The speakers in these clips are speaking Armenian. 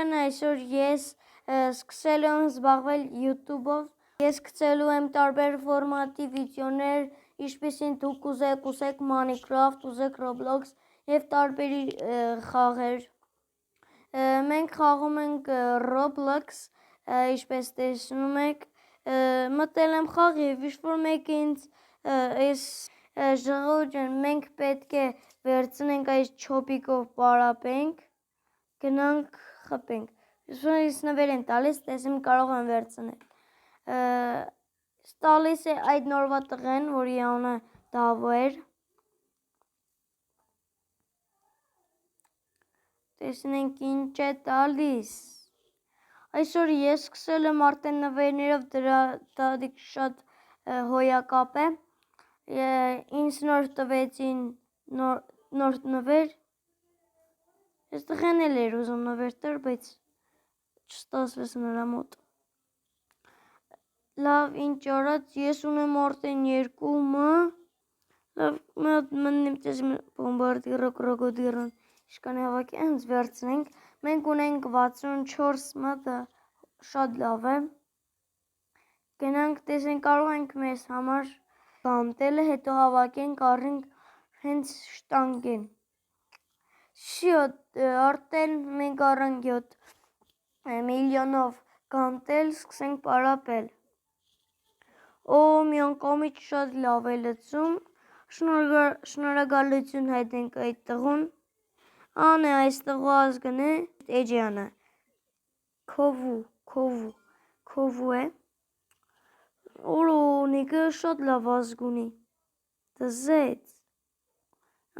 Այսօր ես սկսել եմ զբաղվել YouTube-ով, ես գցելու եմ տարբեր ֆորմատի վիդեոներ, ինչպիսին դուք կուզեք Minecraft, ուզեք Roblox և տարբեր խաղեր, մենք խաղում ենք Roblox, ինչպես տեսնում եք, մտել եմ խաղ և ինչ-որ մեկ ինձ այս ժողովուրդ ջան, մենք պետք է վերցնենք այս չոպիկով պարապենք, գնանք խփենք, ես նվեր են տալիս, տեսեմ կարող եմ վերցնել, տալիս է այդ նորվա տղեն, որի անունը Դավո էր, տեսնենք ինչ է տալիս, այսօր ես սկսել եմ արդեն նվերներով, դա շատ հոյակապ է, ինձ նոր տվեցին նոր նվեր, ես տղեն էլ էր ուզում նվեր տար, բայց չստացվեց նրա մոտ, լավ ինչ արած, ես ունեմ արդեն երկումը, լավ մննիմ տեսիմ բոմբարդիրը կրոկոդիրն, իշկան հավաքի հենց վերցնենք, մենք ունենք 64 մատը, շատ լավ է, գնանք տեսենք կարող ենք մեզ համար գամտելը, հետո հավաքենք առինք հենց շտանգեն, արդեն մենք առանք 7 միլիոնով գամտել, սկսենք պարապել, մի անգամից շատ լավ է լծում, շնորհակալություն հայտնենք այդ տղուն, անե այս տղու ազգն է, էջյանը, քովու է, նիկը շատ լավ ազգ ունի, դզեց,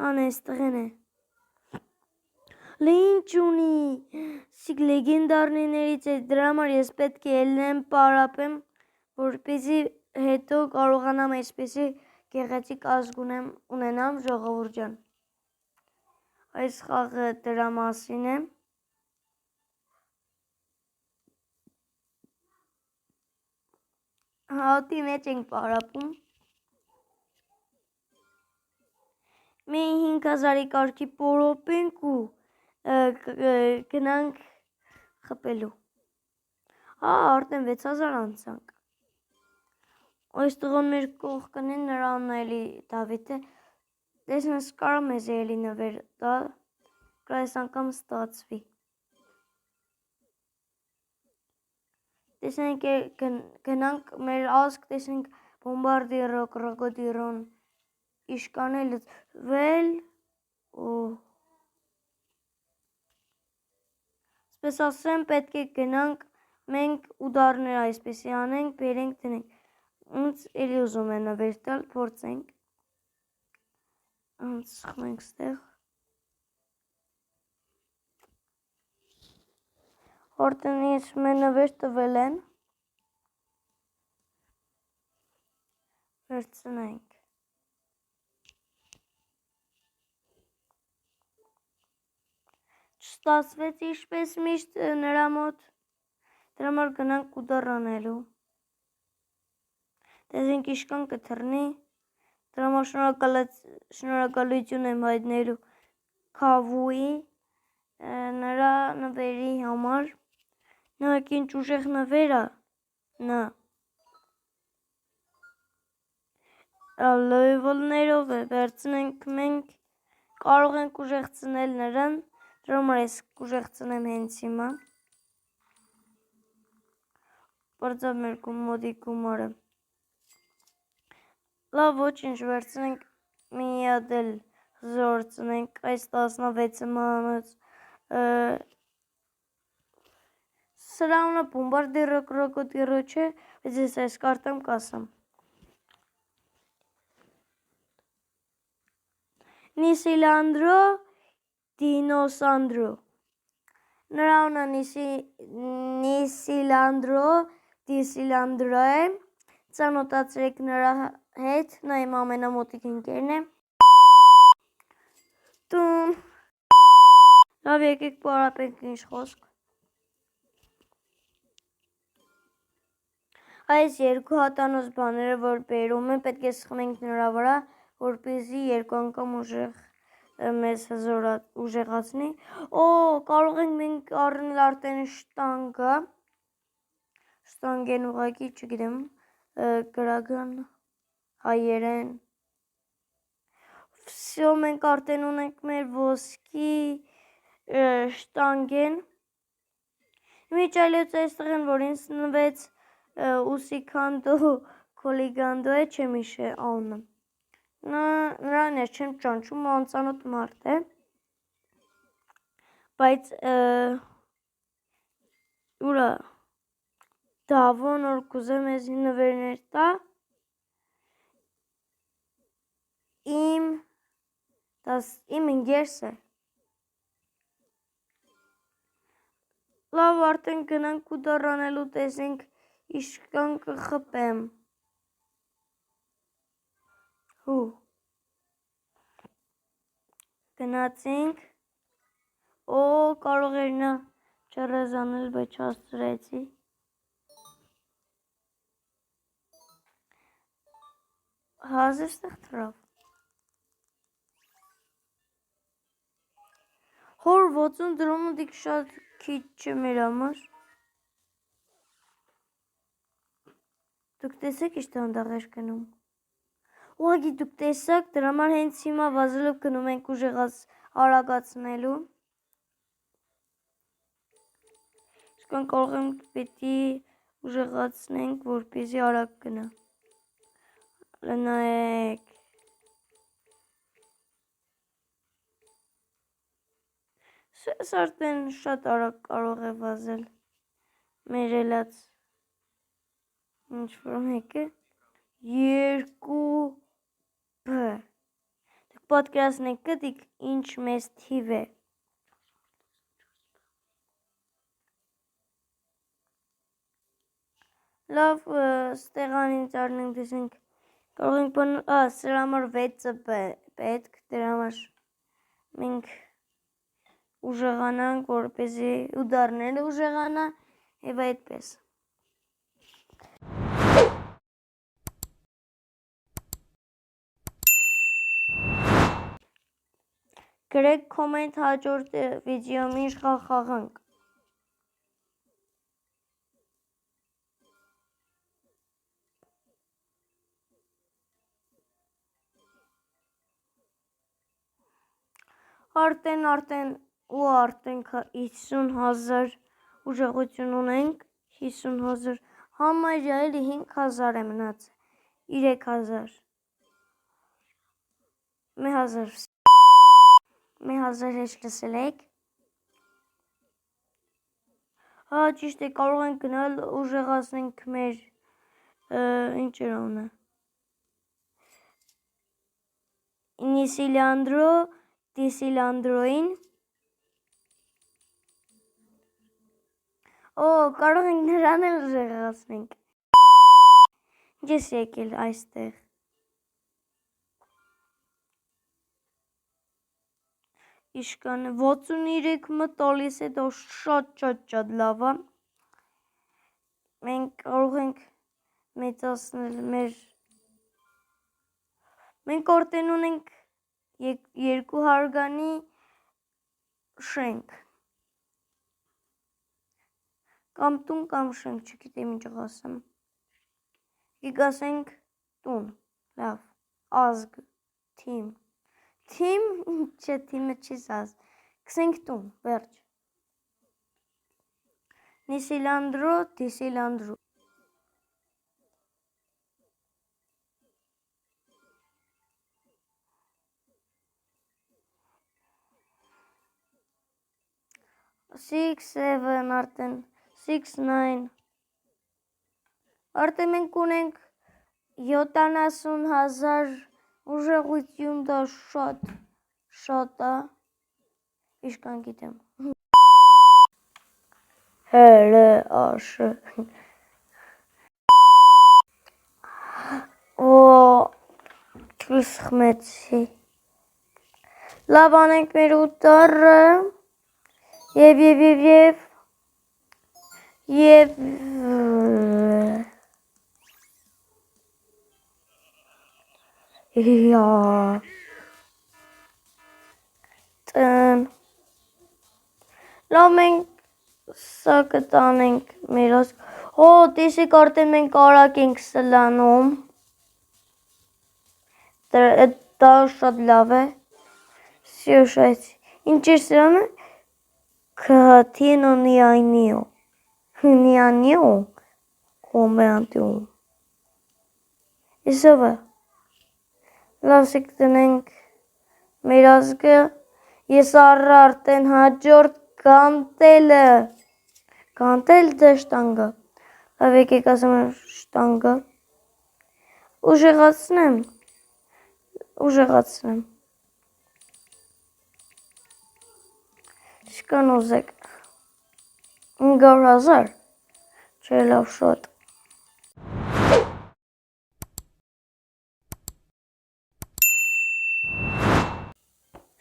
անե այս տղեն է, Ինչ ունի, սիկ լեգենդարներից է, դրա համար ես պետք է ելնեմ պարապեմ, որպեսզի հետո կարողանամ այսպեսի գեղեցիկ ազգ ունենամ ժողովուրդ ջան, այս խաղը դրա մասին է, հատի մեջ ենք պարապում, մենք 5000-ի կարգի պորոպենք ու գնանք խպելու, արդեն 6000 անցանք, այս տղոն մեր կողքն է, նրա անունը էլի Դավիթ է, տեսնես կարող մեզ էլի նվեր տալ, այս անգամ ստացվի, տեսնենք գնանք մեր ազգ, տեսնենք բոմբարդիրո, կրոկոդիրոն, իշկան է լծվել, Սպես ասեմ, պետք է գնանք, մենք ուդարներ այսպեսի անենք, բերենք տնենք, ինձ էլի ուզում է նվեր տալ, փորձենք, սխմենք ստեղ, արդեն ես մեր նվեր տվել են, վերցնենք, չստացվեց ինչպես միշտ նրա մոտ, դրա համար գնանք ուդար անելու, տեսենք իշկան կթռնի, դրա համար շնորհակալություն եմ հայտնելու Քավուի, նրա նվերի համար, նայեք ինչ ուժեղ նվեր է, նա, լեվելներով է, վերցնենք մենք, կարող ենք ուժեղցնել նրան, դրա համար ես կուժեղցնեմ հենց հիմա, պրծավ մեր մոդի գումարը, լավ ոչինչ վերցնենք, մի հատ էլ զորցնենք, այս 16 մանուց, սրա ունը բոմբարդիրո կրոկոդիրո չէ, բայց ես այս կարտամ կասամ, Նիսիլանդրո դինոսանդրո, նրա ունը Նիսիլանդրո դիսիլանդրո է, ծանոթացրեք նրա հետ, նա իմ ամենամոտիկ ընկերն է, լավ եկեք պարապենք ինչ խոսք, այս երկու հատանոց բաները որ բերում են, պետք է սխմենք նրա վրա, որպեսզի երկու անգամ ուժեղ մեզ ուժեղացնի։ Օ, կարող ենք մենք առնել արդեն շտանգը։ Շտանգեն ուղղակի, չգիտեմ, գրական, հայերեն։ Վсё, մենք արդեն ունենք մեր ոսկի շտանգեն։ Միջայլոց այստեղ են, որ ինձ նվեց ուսիկանդո կոլիգանդո է, չեմ իշե անունը։ Նրան ես չեմ ճանչում, անծանոթ մարդ է, բայց ուրա դավոն որ կուզե մեզի նվերներ տա, իմ ընկերս է։ Լավ, արդեն գնանք ու դառնալու տեսենք իշքան կխպեմ։ Հու։ Գնացինք, օ, կարող էր նա չռեզանել, բայց չաստրեցի։ Հազր ստեղ թրավ։ Հոր 60 դրոմը դիք շատ քիչ չէ մեր համար։ Դուք տեսեք իշտ հանդաղ էր գնում։ Ուղղակի դուք տեսակ, դրա համար հենց հիմա վազելով գնում ենք ուժեղած արագացնելու։ Իսկան կարող ենք պետի ուժեղացնենք, որպեսզի արագ գնա։ Նայեք։ Սես արդեն շատ արագ կարող է վազել։ Մեր ելած ինչ-որ մեկը 2 B։ Դուք պատկերացնեք գտիք ինչ մեծ թիվ է։ Լավ, ստեղանից արնենք դեսենք, կարող ենք բան, սրա համար 6-ը պետք, դրա համար մենք ուժեղանանք, որպեսզի ու դառները ուժեղանա, եւ այդպես։ Գրեք կոմենտ հաջորդ վիդեոյում ինչ խաղանք։ Արդեն 50,000 ուժեղություն ունենք, 50,000, համարյա էլի 5,000 է մնացել, 3,000, 1,000 հեչ լսել եք։ Հա, ճիշտ է, կարող ենք գնալ ուժեղացնենք մեր, ինչ էր անունը, Նիսիլանդրո, Դիսիլանդրոին։ Օ, կարող ենք նրան էլ ուժեղացնենք։ Ինչ ես եկել այստեղ։ Իշկան 63-ը տալիս է, դա շատ լավ է։ Մենք կարող ենք մեծացնել մեր, մենք արդեն ունենք 2 հարգանի շենք, կամ տուն կամ շենք, չգիտեմ ինչ ասեմ, գասենք տուն, լավ, ազգ, թիմ, չէ, թիմը չես ազ, կսենք տուն, վերջ, Նիսիլանդրո, Դիսիլանդրո, Six, 7, արդեն, 6, 9, արդեն մենք ունենք 70,000 ուժեղություն, դա շատ է, իշկան գիտեմ, հելը աշը, օ, կիս խմեցի, լավ անենք մեր ուտարը, և տնեն։ Լավ մենք սա կտանենք մեր ասկ։ Տեսիք արդեն մենք արագ ենք սլանում։ Դա շատ լավ է։ Սյոշայց։ Ինչ էր սրանը։ Քաթինո նիայնիո։ Նիանիո։ Կոմեանտիո։ Իսովը։ Լավսիկ տնենք մեր ազգը, ես արդեն հաջորդ կանտելը, կանտել դե շտանգը, լավ եկեք ասեմ շտանգը, ուժեղացնեմ, շկան ուզեք, 500,000, չէ լավ շատ,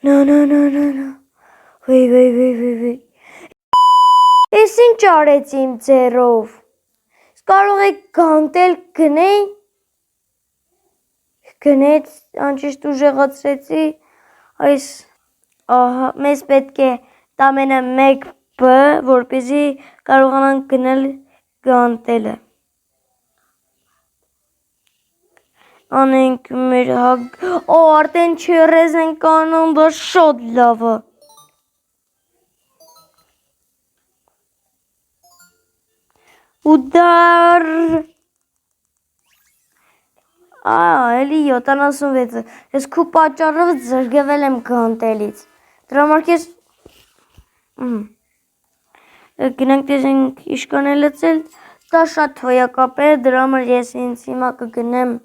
No. Wait. Ես ինչ արեց իմ ձեռով։ Կարող եք կանտել գնեի։ Գնեց, անճիշտ ուժեղացրեցի։ Այս ահա մեզ պետք է տամենը 1B, որպեսզի կարողանանք գնել կանտելը։ Անենք մեր արդեն չերեզ ենք անում, դա շատ լավը։ Ուդար, էլի 76-ը, ես քու պատճառով զրգվել եմ կանտելից, դրա համար ես, գնանք տեսենք իշկան է լծել, դա շատ թոյակապ է, դրա համար ես ինձ հիմա կգնեմ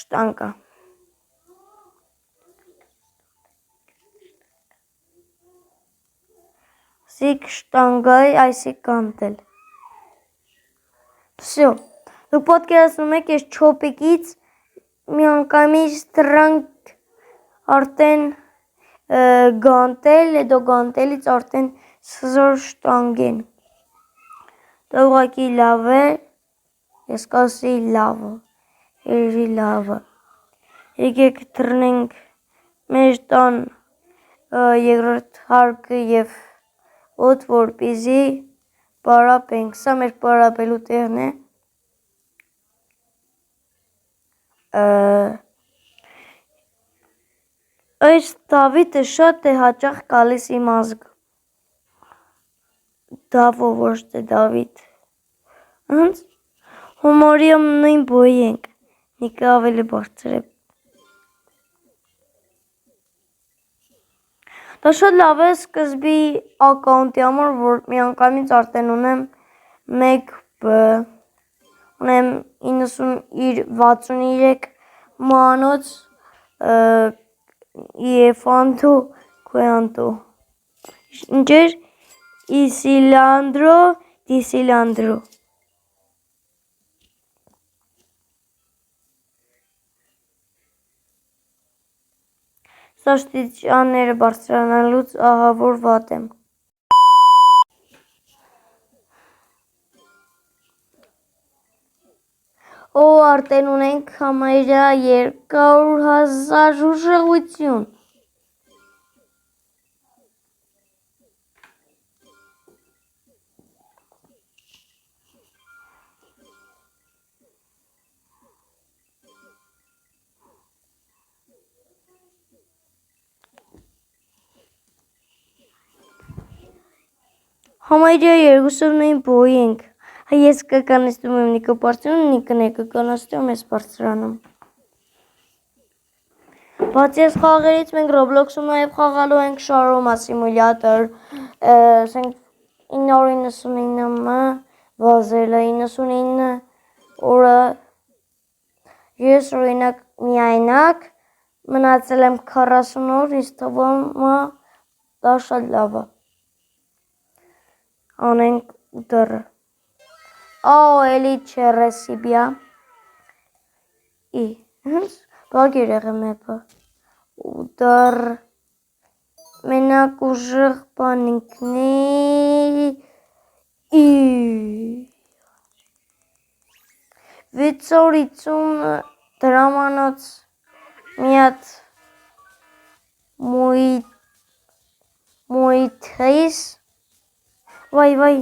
շտանկա։ Սիկ շտանգայ, այսիկ կանտել։ Всё, դուք պատկերացնում եք ես չոպիկից մի անգամից դրանք արդեն գանտել, հետո գանտելից արդեն սզոր շտանգ են։ Դա ուղղակի լավ է, ես կասեի լավը, երևի լավը։ Եկեք թռնենք մեր տան երկրորդ հարկը և ոտ որպեսզի պարապենք, սա մեր պարապելու տեղն է։ Այս Դավիթը շատ է հաճախ գալիս իմ ազգ։ Դավո ոչ թե Դավիթ։ Հենց հումորիում նույն բոյի ենք, նիկը ավելի բարձր է։ Դա շատ լավ է սկզբի ակաունտի համար, որ մի անգամից արդեն ունեմ 1B, ունեմ 63 մանոց իեֆանտու կոյանտու, ինչ էր իսիլանդրո, դիսիլանդրո։ Սա շտիճանները բարձրանալուց ահավոր վատ եմ։ Արդեն ունենք համարյա 200,000 ուժեղություն։ Համարյա երկուսով նույն բոյի ենք, ես կկանստում եմ նիկը բարձրանում, նիկն է կկանստում ես բարձրանում։ Բացի այս խաղերից մենք Roblox-ում նաև խաղալու ենք շարոմա սիմուլյատոր, 999-ը, վազելը 99 օրը, ես օրինակ միայնակ մնացել եմ 40 օր, ինձ թվում է դա շատ լավ է։ Անենք ուդարը։ Էլի չերեսիբյա։ Հենց բագեր եղեմ էպը։ Ուդար մենակ ուժեղ բանինքնի 650 դրամանոց մի հատ Մույթիս, վայ,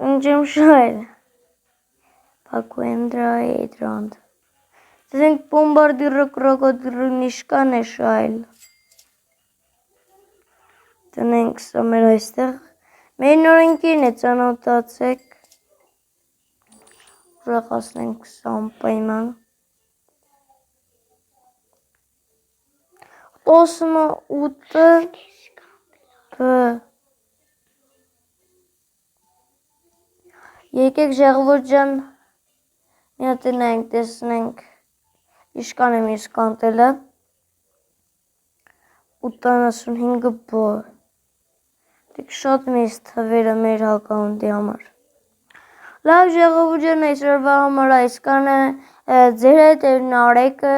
ինչ եմ շայլ, Պակուենդրայդրանդ, դենք բոմբարդիրը կրոկոդիրը նիշկան է շայլ, տնենք սա մեր այստեղ, մեր նորենքին է ծանոթացեք, ուրախացնենք սա անպայման, 18 Եկեք Ժեղվոր ջան, մի հատ նայենք, տեսնենք, իշկան եմ ես կանտելը, 85 բոր, դեք շատ մեծ թվերը մեր հակաունտի համար, լավ Ժեղվոր ջան այսօրվա համար այսքանը, ձեր հետ էր Նարեկը,